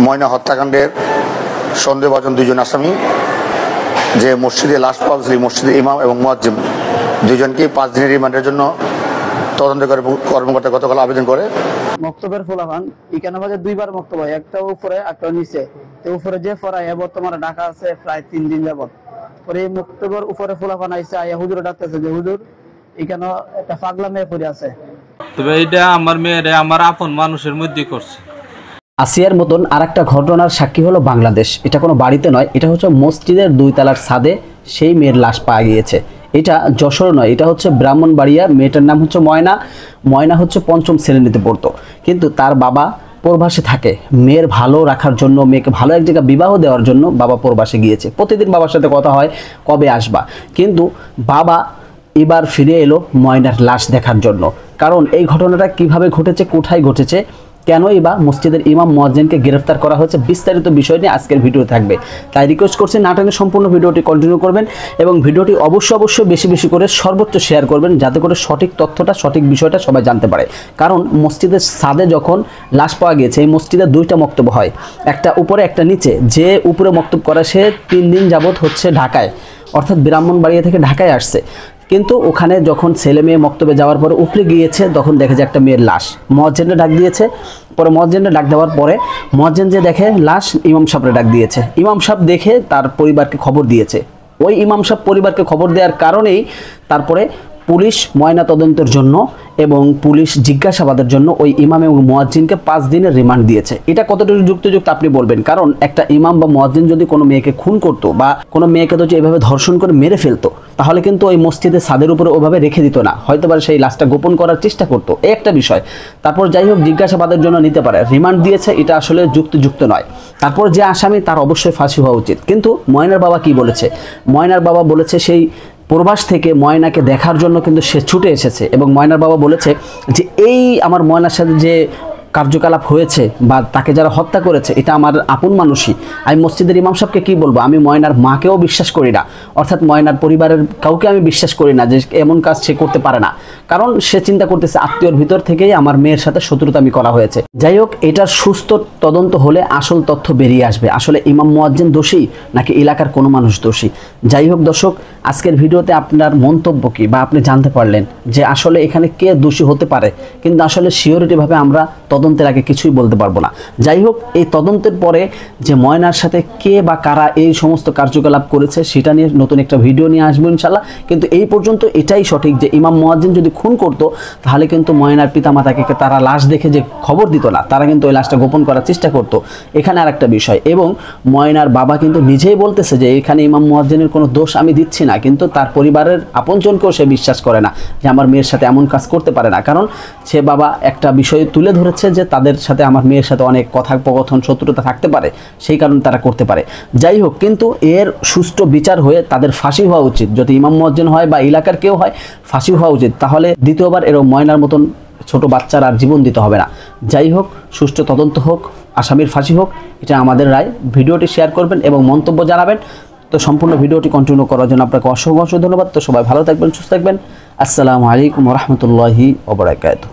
ময়না হত্যাকাণ্ডের সন্দেহভাজন দুইজন আসামি যে মসজিদে লাশ পাওয়া গেছিল, মসজিদের ইমাম এবং মুয়াজ্জিন দুইজনকে 5 দিনের রিমান্ডের জন্য তদন্তকারী কর্মকর্তা গতকাল আবেদন করে। মক্তবের ফলাফান এখানে বাজে দুইবার মক্তব হয়, একটা উপরে একটা নিচে। তো উপরে যে পড়ায় বর্তমানে ঢাকা আছে প্রায় 3 দিন যাবত। পরে এই মক্তবের উপরে ফলাফান আইসে আয়া হুজুর ডাকতেছে যে হুজুর এখানে একটা পাগলা মেয়ে পড়ে আছে। তবে এইটা আমার মেয়েরে আমার আপন মানুষের মধ্যে করছে। আসিয়ার মতন আরেকটা ঘটনার সাক্ষী হলো বাংলাদেশ। এটা কোনো বাড়িতে নয়, এটা হচ্ছে মসজিদের 2 তলার ছাদে সেই মেয়ের লাশ পাওয়া গিয়েছে। এটা যশোর নয়, এটা হচ্ছে ব্রাহ্মণবাড়িয়া। মেয়েটার নাম হচ্ছে ময়না। ময়না হচ্ছে 5ম শ্রেণীতে পড়তো, কিন্তু তার বাবা প্রবাসে থাকে। মেয়ের ভালো রাখার জন্য, মেয়েকে ভালো এক জায়গায় বিবাহ দেওয়ার জন্য বাবা প্রবাসে গিয়েছে। প্রতিদিন বাবার সাথে কথা হয়, কবে আসবা, কিন্তু বাবা এবার ফিরে এলো ময়নার লাশ দেখার জন্য। কারণ এই ঘটনাটা কিভাবে ঘটেছে, কোথায় ঘটেছে, কেনই বা মসজিদের ইমাম মুয়াজ্জিনকে গ্রেফতার করা হয়েছে, বিস্তারিত বিষয় নিয়ে আজকের ভিডিও থাকবে। তাই রিকোয়েস্ট করছি না টেনে সম্পূর্ণ ভিডিওটি কন্টিনিউ করবেন এবং ভিডিওটি অবশ্যই বেশি বেশি করে সর্বোচ্চ শেয়ার করবেন, যাতে করে সঠিক তথ্যটা, সঠিক বিষয়টা সবাই জানতে পারে। কারণ মসজিদের ছাদে যখন লাশ পাওয়া গিয়েছে, এই মসজিদে 2টা মক্তব হয়, একটা উপরে একটা নিচে। যে উপরে মক্তব করে সে 3 দিন যাবত হচ্ছে ঢাকায়, অর্থাৎ ব্রাহ্মণবাড়িয়া থেকে ঢাকায় আসছে। কিন্তু ওখানে যখন ছেলে মেয়ে মক্তবে যাওয়ার পরে উপরে গিয়েছে, তখন দেখে যে একটা মেয়ের লাশ। মুয়াজ্জিনকে ডাক দিয়েছে। পরে মুয়াজ্জিনকে ডাক দেওয়ার পরে মুয়াজ্জিন যে দেখে লাশ, ইমাম সাহেবকে ডাক দিয়েছে। ইমাম সাহেব দেখে তার পরিবারকে খবর দিয়েছে। ওই ইমাম সাহেব পরিবারকে খবর দেওয়ার কারণেই তারপরে পুলিশ ময়না তদন্তের জন্য এবং পুলিশ জিজ্ঞাসাবাদের জন্য ওই ইমাম এবং মুয়াজ্জিনকে 5 দিনের রিমান্ড দিয়েছে। এটা কতটুকু যুক্তিযুক্ত আপনি বলবেন? কারণ একটা ইমাম বা মুয়াজ্জিন যদি কোনো মেয়েকে খুন করতো বা কোনো মেয়েকে তো এভাবে ধর্ষণ করে মেরে ফেলতো, তাহলে কিন্তু ওই মসজিদের ছাদের উপরে ওভাবে রেখে দিত না, হয়তো বা সেই লাশটা গোপন করার চেষ্টা করতো। এই একটা বিষয়। তারপর যাই হোক, জিজ্ঞাসাবাদের জন্য নিতে পারে, রিমান্ড দিয়েছে, এটা আসলে যুক্তিযুক্ত নয়। তারপর যে আসামি তার অবশ্যই ফাঁসি হওয়া উচিত। কিন্তু ময়নার বাবা কি বলেছে? ময়নার বাবা বলেছে সেই প্রবাস থেকে ময়নাকে দেখার জন্য কিন্তু সে ছুটে এসেছে এবং ময়নার বাবা বলেছে যে এই আমার ময়নার সাথে যে কার্যকলাপ হয়েছে বা তাকে যারা হত্যা করেছে, এটা আমার আপন মানুষই। আমি মসজিদের ইমাম সাহেবকে কী বলবো? আমি ময়নার মাকেও বিশ্বাস করি না, অর্থাৎ ময়নার পরিবারের কাউকে আমি বিশ্বাস করি না যে এমন কাজ সে করতে পারে না। কারণ সে চিন্তা করতেছে আত্মীয়র ভিতর থেকেই আমার মেয়ের সাথে শত্রুতামি করা হয়েছে। যাই হোক, এটার সুস্থ তদন্ত হলে আসল তথ্য বেরিয়ে আসবে, আসলে ইমাম মুয়াজ্জিন দোষী নাকি এলাকার কোনো মানুষ দোষী। যাই হোক দর্শক, আজকের ভিডিওতে আপনার মন্তব্য কী, বা আপনি জানতে পারলেন যে আসলে এখানে কে দোষী হতে পারে, কিন্তু আসলে সিওরিটিভাবে আমরা তদন্তের আগে কিছুই বলতে পারবো না। যাই হোক, এই তদন্তের পরে যে ময়নার সাথে কে বা কারা এই সমস্ত কার্যকলাপ করেছে, সেটা নিয়ে নতুন একটা ভিডিও নিয়ে আসবো ইনশাল্লাহ। কিন্তু এই পর্যন্ত এটাই সঠিক যে ইমাম মুয়াজ্জিন যদি খুন করতো, তাহলে কিন্তু ময়নার পিতামাতাকে তারা লাশ দেখে যে খবর দিত না, তারা কিন্তু ওই লাশটা গোপন করার চেষ্টা করতো। এখানে আর একটা বিষয়। এবং ময়নার বাবা কিন্তু নিজেই বলতেছে যে এখানে ইমাম মুয়াজ্জিনের কোনো দোষ আমি দিচ্ছি না, কিন্তু তার পরিবারের আপনজনকেও সে বিশ্বাস করে না যে আমার মেয়ের সাথে এমন কাজ করতে পারে না। কারণ সে বাবা একটা বিষয় তুলে ধরেছে যে তাদের সাথে, আমার মেয়ের সাথে অনেক কথোপকথন, শত্রুতা থাকতে পারে, সেই কারণে তারা করতে পারে। যাই হোক, কিন্তু এর সুষ্ঠু বিচার হয়ে তাদের ফাঁসি হওয়া উচিত। যদি ইমাম মুয়াজ্জিন হয় বা এলাকার কেউ হয়, ফাঁসি হওয়া উচিত। তাহলে দ্বিতীয়বার এরকম ময়নার মতন ছোট বাচ্চার আর জীবন দিতে হবে না। যাই হোক, সুষ্ঠু তদন্ত হোক, আসামির ফাঁসি হোক, এটা আমাদের রায়। ভিডিওটি শেয়ার করবেন এবং মন্তব্য জানাবেন। তো সম্পূর্ণ ভিডিওটি কন্টিনিউ করার জন্য আপনাকে অসংখ্য ধন্যবাদ। তো সবাই ভালো থাকবেন, সুস্থ থাকবেন। আসসালামু আলাইকুম ওয়া রাহমাতুল্লাহি ওয়া বারাকাতুহু।